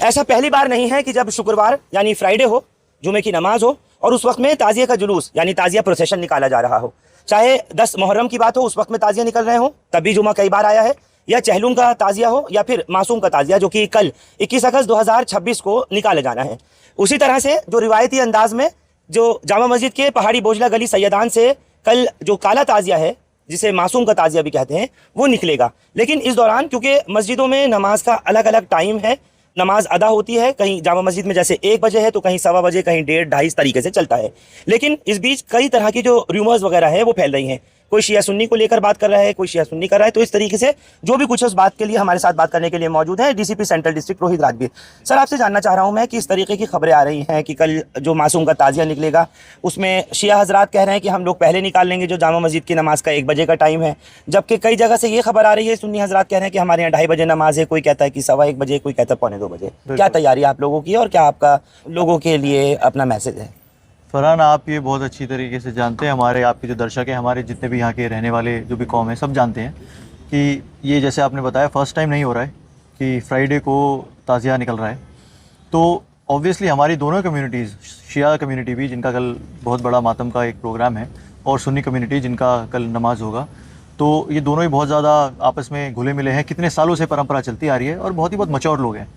ऐसा पहली बार नहीं है कि जब शुक्रवार यानी फ्राइडे हो, जुमे की नमाज हो और उस वक्त में ताजिया का जुलूस यानी ताजिया प्रोसेशन निकाला जा रहा हो। चाहे 10 मुहर्रम की बात हो, उस वक्त में ताजिया निकल रहे हो, तभी जुमा कई बार आया है, या चहलुम का ताजिया हो या फिर मासूम का ताजिया जो कि कल 21 अगस्त 2026 को निकाले जाना है। उसी तरह से जो रिवायती अंदाज में जो जामा मस्जिद के पहाड़ी बोझला गली सैयदान से कल जो काला ताजिया है, जिसे मासूम का ताजिया भी कहते हैं, वो निकलेगा। लेकिन इस दौरान क्योंकि मस्जिदों में नमाज का अलग अलग टाइम है, नमाज अदा होती है, कहीं जामा मस्जिद में जैसे 1 बजे है तो कहीं 1:15 बजे, कहीं 1:30, 2:30 इस तरीके से चलता है। लेकिन इस बीच कई तरह की जो र्यूमर्स वगैरह है वो फैल रही हैं। कोई शिया सुन्नी को लेकर बात कर रहा है, कोई शिया सुन्नी कर रहा है। तो इस तरीके से जो भी कुछ है उस बात के लिए हमारे साथ बात करने के लिए मौजूद है DCP central district Rohit Rajveer. Sir, आपसे जानना चाह रहा हूं मैं कि इस तरीके की खबरें आ रही हैं कि कल जो मासूम का ताजिया निकलेगा उसमें शिया हजरात कह रहे हैं कि हम लोग पहले निकाल लेंगे, जो जामा मस्जिद की नमाज का 1 बजे का टाइम है, जबकि कई जगह से ये खबर आ रही है, सुन्नी हजरात कह रहे हैं कि हमारे यहाँ 2:30 बजे नमाज है, कोई कहता है कि 1:15 बजे, कोई कहता है 1:45 बजे। क्या तैयारी आप लोगों की और क्या आपका लोगों के लिए अपना मैसेज है? फरहान, आप ये बहुत अच्छी तरीके से जानते हैं, हमारे आपके जो दर्शक हैं, हमारे जितने भी यहाँ के रहने वाले जो भी कौम है, सब जानते हैं कि ये जैसे आपने बताया फर्स्ट टाइम नहीं हो रहा है कि फ्राइडे को ताज़िया निकल रहा है। तो ऑब्वियसली हमारी दोनों कम्युनिटीज़, शिया कम्युनिटी भी जिनका कल बहुत बड़ा मातम का एक प्रोग्राम है और सुन्नी कम्युनिटी जिनका कल नमाज होगा, तो ये दोनों ही बहुत ज़्यादा आपस में घुले मिले हैं। कितने सालों से परंपरा चलती आ रही है और बहुत मच्योर लोग हैं।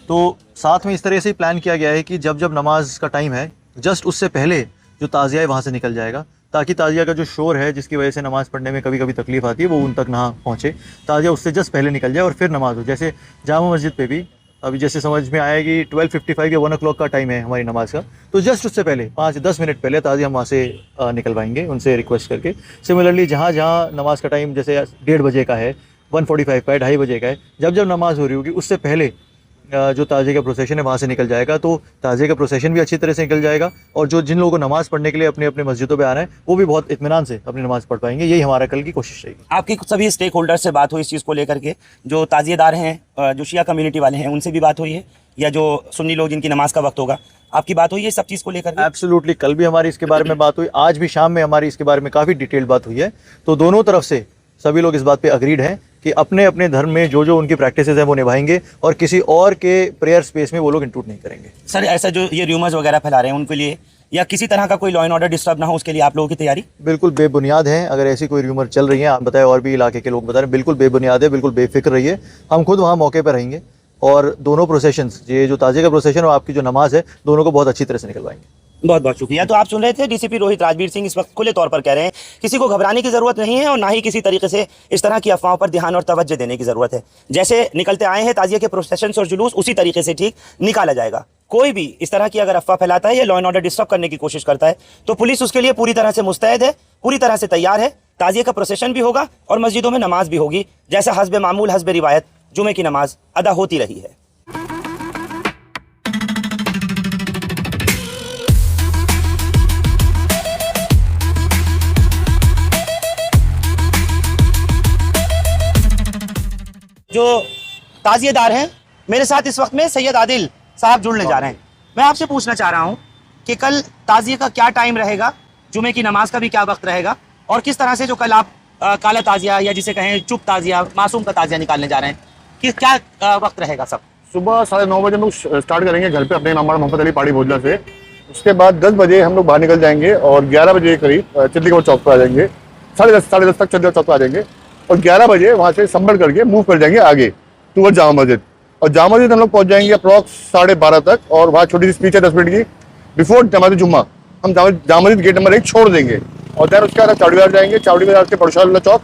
तो साथ में इस तरह से ही प्लान किया गया है कि जब जब नमाज का टाइम है, जस्ट उससे पहले जो ताज़िया है वहाँ से निकल जाएगा, ताकि ताज़िया का जो शोर है जिसकी वजह से नमाज़ पढ़ने में कभी कभी तकलीफ आती है वो उन तक ना पहुँचे। ताज़िया उससे जस्ट पहले निकल जाए और फिर नमाज हो। जैसे जामा मस्जिद पे भी अभी जैसे समझ में आया कि 12:55 या 1 o'clock का टाइम है हमारी नमाज का, तो जस्ट उससे पहले 5-10 मिनट पहले ताज़िया हम वहाँ से निकलवाएंगे उनसे रिक्वेस्ट करके। सिमिलरली जहाँ जहाँ नमाज का टाइम जैसे 1:30 बजे का है, 1:45 का है, 2:30 बजे का है, जब जब नमाज हो रही होगी उससे पहले जो ताज़िया का प्रोसेशन है वहाँ से निकल जाएगा। तो ताज़िया का प्रोसेशन भी अच्छी तरह से निकल जाएगा और जो जिन लोगों को नमाज़ पढ़ने के लिए अपने अपने मस्जिदों पे आना है वो भी बहुत इत्मीनान से अपनी नमाज़ पढ़ पाएंगे। यही हमारा कल की कोशिश रहेगी। आपकी सभी स्टेक होल्डर से बात हुई इस चीज़ को लेकर के? जो ताज़िएदार हैं, जो शिया कम्युनिटी वाले हैं, उनसे भी बात हुई है, या जो सुन्नी लोग जिनकी नमाज का वक्त होगा, आपकी बात हुई है सब चीज़ को लेकर? एब्सोल्युटली, कल भी हमारी इसके बारे में बात हुई, आज भी शाम में हमारी इसके बारे में काफ़ी डिटेल्ड बात हुई है। तो दोनों तरफ से सभी लोग इस बात पे अग्रीड हैं कि अपने अपने धर्म में जो जो उनकी प्रैक्टिसेस हैं वो निभाएंगे और किसी और के प्रेयर स्पेस में वो लोग इंट्रूड नहीं करेंगे। सर, ऐसा जो ये र्यूमर्स वगैरह फैला रहे हैं उनके लिए, या किसी तरह का कोई लॉ एंड ऑर्डर डिस्टर्ब ना हो, उसके लिए आप लोगों की तैयारी? बिल्कुल बेबुनियाद है। अगर ऐसी कोई र्यूमर चल रही है, आप बताएं और भी इलाके के लोग बता रहे हैं, बिल्कुल बेबुनियाद है, बिल्कुल बेफिक्र रहिए। हम खुद वहाँ मौके पर रहेंगे और दोनों प्रोसेशंस, ये जो ताज़िया का प्रोसेशन और आपकी जो नमाज है, दोनों को बहुत अच्छी तरह से निकलवाएंगे। बहुत बहुत शुक्रिया। तो आप सुन रहे थे डीसीपी रोहित राजवीर सिंह इस वक्त खुले तौर पर कह रहे हैं किसी को घबराने की ज़रूरत नहीं है और ना ही किसी तरीके से इस तरह की अफवाहों पर ध्यान और तवज्जो देने की ज़रूरत है। जैसे निकलते आए हैं ताज़िया के प्रोसेशंस और जुलूस, उसी तरीके से ठीक निकाला जाएगा। कोई भी इस तरह की अगर अफवाह फैलाता है या लॉ एंड ऑर्डर डिस्टर्ब करने की कोशिश करता है तो पुलिस उसके लिए पूरी तरह से मुस्तैद है, पूरी तरह से तैयार है। ताज़िया का प्रोसेशन भी होगा और मस्जिदों में नमाज भी होगी, जैसा हस्बे मामूल हस्बे रिवायत जुमे की नमाज अदा होती रही है। जो ताज़िएदार हैं मेरे साथ इस वक्त में सैयद आदिल साहब जुड़ने जा रहे हैं। मैं आपसे पूछना चाह रहा हूं कि कल ताज़िए का क्या टाइम रहेगा, जुमे की नमाज का भी क्या वक्त रहेगा, और किस तरह से जो कल आप काला ताज़िया या जिसे कहें चुप ताज़िया, मासूम का ताज़िया निकालने जा रहे हैं, कि क्या वक्त रहेगा? सब सुबह 9:30 बजे हम लोग स्टार्ट करेंगे घर पे अपने इमाम मोहम्मद अली पहाड़ी बोझला से। उसके बाद 10 बजे हम लोग बाहर निकल जाएंगे और 11 बजे करीब चिल्लीगढ़ चौक पर आ जाएंगे। 10:30 तक चिल्लीगढ़ चौक पर आ जाएंगे और 11 बजे वहाँ से संभल करके मूव कर जाएंगे आगे टूवर्ड जामा मस्जिद। और जामा मस्जिद हम लोग पहुँच जाएंगे अप्रॉक्स 12:30 तक, और वहाँ छोटी सी स्पीच है 10 मिनट की बिफोर नमाज जुम्मा। हम जामा मस्जिद गेट नंबर 1 छोड़ देंगे और देन उसके बाद चावड़ी बाजार जाएंगे। चावड़ी बाजार से पड़ोशाला चौक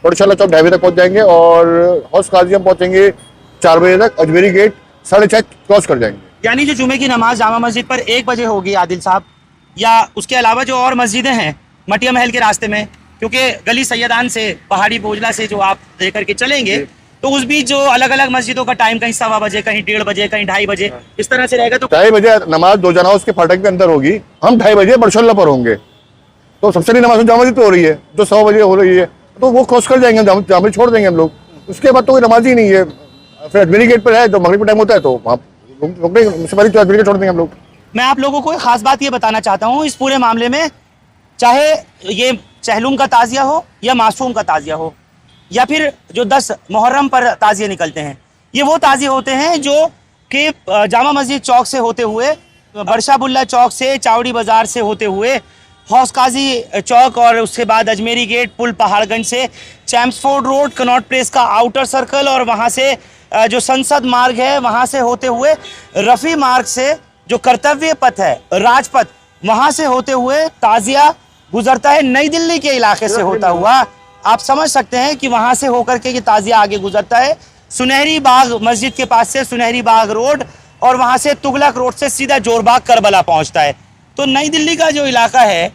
2:30 तक पहुँच जाएंगे और हौस काजी हम पहुँचेंगे 4 बजे तक। अजमेरी गेट 4:30 क्रॉस कर जाएंगे। यानी जो जुमे की नमाज जामा मस्जिद पर 1 बजे होगी आदिल साहब, या उसके अलावा जो और मस्जिदें हैं मटिया महल के रास्ते में, क्योंकि गली सैयदान से पहाड़ी बोझला से जो आप लेकर के चलेंगे तो उस बीच जो अलग अलग मस्जिदों का टाइम कहीं 1:15 बजे, कहीं 1:30 बजे, कहीं 2:30 बजे, इस तरह से रहेगा। तो 2:30 बजे नमाज दो जना उसके फाटक के अंदर होगी, हम 2:30 बजे बड़शल्ला पर होंगे। तो सबसे बड़ी नमाज जामा मस्जिद पे हो रही है जो 100 बजे हो रही है, तो वो क्रॉस कर जाएंगे, जामा मस्जिद छोड़ देंगे हम लोग। उसके बाद तो कोई नमाज ही नहीं है। फिर अजमेरी गेट पर है, जो मगरिब का टाइम होता है तो वहाँ अजमेरी गेट छोड़ देंगे हम लोग। मैं आप लोगों को एक खास बात ये बताना चाहता हूँ इस पूरे मामले में, चाहे ये चहलुम का ताज़िया हो या मासूम का ताज़िया हो, या फिर जो 10 मुहर्रम पर ताज़िए निकलते हैं, ये वो ताज़िए होते हैं जो कि जामा मस्जिद चौक से होते हुए, बरशाबुल्ला चौक से, चावड़ी बाज़ार से होते हुए, हौस काजी चौक और उसके बाद अजमेरी गेट, पुल पहाड़गंज से, चैम्प्सफोर्ड रोड, कनॉट प्लेस का आउटर सर्कल और वहाँ से जो संसद मार्ग है वहाँ से होते हुए, रफ़ी मार्ग से जो कर्तव्य पथ है, राजपथ, वहाँ से होते हुए ताज़िया गुजरता है नई दिल्ली के इलाके से होता हुआ। आप समझ सकते हैं कि वहाँ से होकर के ये ताज़िया आगे गुजरता है सुनहरी बाग मस्जिद के पास से, सुनहरी बाग रोड, और वहाँ से तुगलक रोड से सीधा जोरबाग करबला पहुँचता है। तो नई दिल्ली का जो इलाका है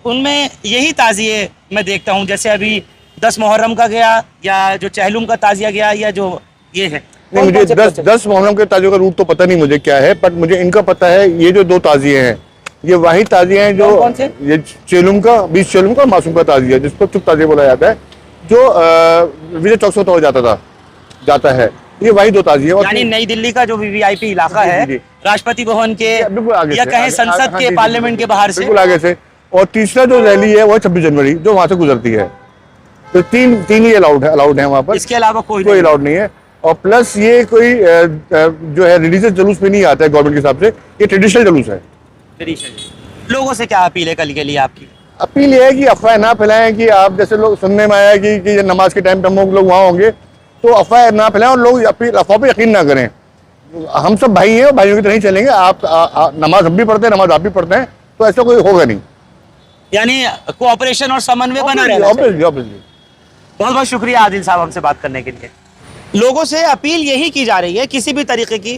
उनमें यही ताज़िए मैं देखता हूँ, जैसे अभी 10 मुहर्रम का गया, या जो चहलुम का ताज़िया गया, या जो ये है। नहीं, मुझे 10 मुहर्रम के ताजियों का रूट तो पता नहीं मुझे क्या है, बट मुझे इनका पता है। ये जो 2 ताजिए हैं, ये वही ताजिए हैं जो कौन से? ये चेलुम का, 20 चेलुम का, मासूम का ताजिया, जिसको चुप ताजिया बोला जाता है, जो विजय चौक से होता जाता है। ये वही 2 ताजिए। यानी नई दिल्ली का जो वीवीआईपी इलाका है, जी। राष्ट्रपति भवन के बिल्कुल आगे या से, कहें आगे- संसद हाँ, के, जी, पार्लियामेंट के बाहर से, बिल्कुल आगे से। और तीसरा जो रैली है वो 26 जनवरी जो वहां से गुजरती है। तो तीन ही अलाउड है वहां पर, इसके अलावा कोई कोई नहीं। अलाउड नहीं है। और प्लस ये कोई जो है रिलीजियस जुलूस में नहीं आता है गवर्नमेंट के हिसाब से, ये ट्रेडिशनल जुलूस है। लोगों से क्या अपील है कल के लिए आपकी? अपील ये है कि अफवाह ना फैलाएं कि आप जैसे लोग सुनने में आया कि ये नमाज के टाइम पे हम लोग वहाँ होंगे, तो अफवाह ना फैलाएं और लोग अफवाह पे यकीन ना करें। हम सब भाई हैं, भाइयों की तरह ही चलेंगे। आप नमाज हम भी पढ़ते हैं, नमाज आप भी पढ़ते हैं, तो ऐसा कोई होगा नहीं। यानी कोऑपरेशन और समन्वय बना रहना चाहिए। Obviously obviously. बहुत बहुत शुक्रिया आदिल साहब हमसे बात करने के लिए। लोगों से अपील यही की जा रही है, किसी भी तरीके की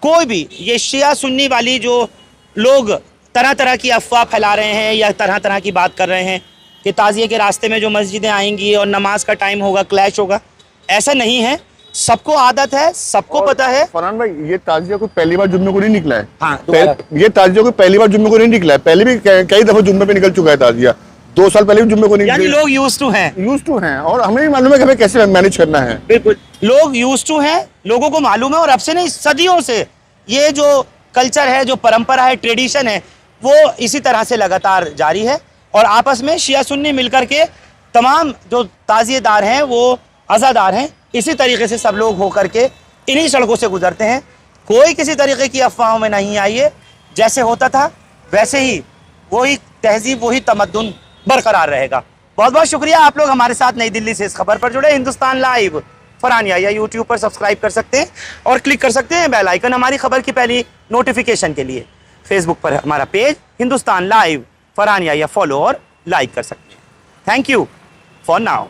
कोई भी ये शिया सुन्नी वाली जो लोग तरह तरह की अफवाह फैला रहे हैं या तरह तरह की बात कर रहे हैं कि ताज़िए के रास्ते में जो मस्जिदें आएंगी और नमाज का टाइम होगा, क्लैश होगा, ऐसा नहीं है। सबको आदत है, सबको पता है। फरहान भाई, ये ताजिया कोई पहली बार जुम्मे को नहीं निकला है। हाँ, दोबारा। ये ताजिया कोई पहली बार जुम्मे को नहीं निकला है, पहले भी कई दफे जुम्मे पे निकल चुका है ताजिया। 2 साल पहले भी जुम्मे को नहीं यानी लोग यूज टू हैं। यूज टू हैं, और हमें भी मालूम है कि हमें कैसे मैनेज करना है। बिल्कुल, लोग यूज टू हैं, लोगों को मालूम है। और अब से नहीं, सदियों से ये जो कल्चर है, जो परंपरा है, ट्रेडिशन है, वो इसी तरह से लगातार जारी है। और आपस में शिया सुन्नी मिलकर के तमाम जो ताज़िएदार हैं वो आज़ादार हैं। इसी तरीके से सब लोग होकर के इन्हीं सड़कों से गुजरते हैं। कोई किसी तरीके की अफवाहों में नहीं आइए। जैसे होता था वैसे ही वही तहजीब, वही तमद्दुन बरकरार रहेगा। बहुत बहुत शुक्रिया। आप लोग हमारे साथ नई दिल्ली से इस खबर पर जुड़े। हिंदुस्तान लाइव फरहान या यूट्यूब पर सब्सक्राइब कर सकते हैं और क्लिक कर सकते हैं बेल आइकन हमारी खबर की पहली नोटिफिकेशन के लिए। फेसबुक पर हमारा पेज हिंदुस्तान लाइव फरहान या फॉलो और लाइक कर सकते हैं। Thank you for now.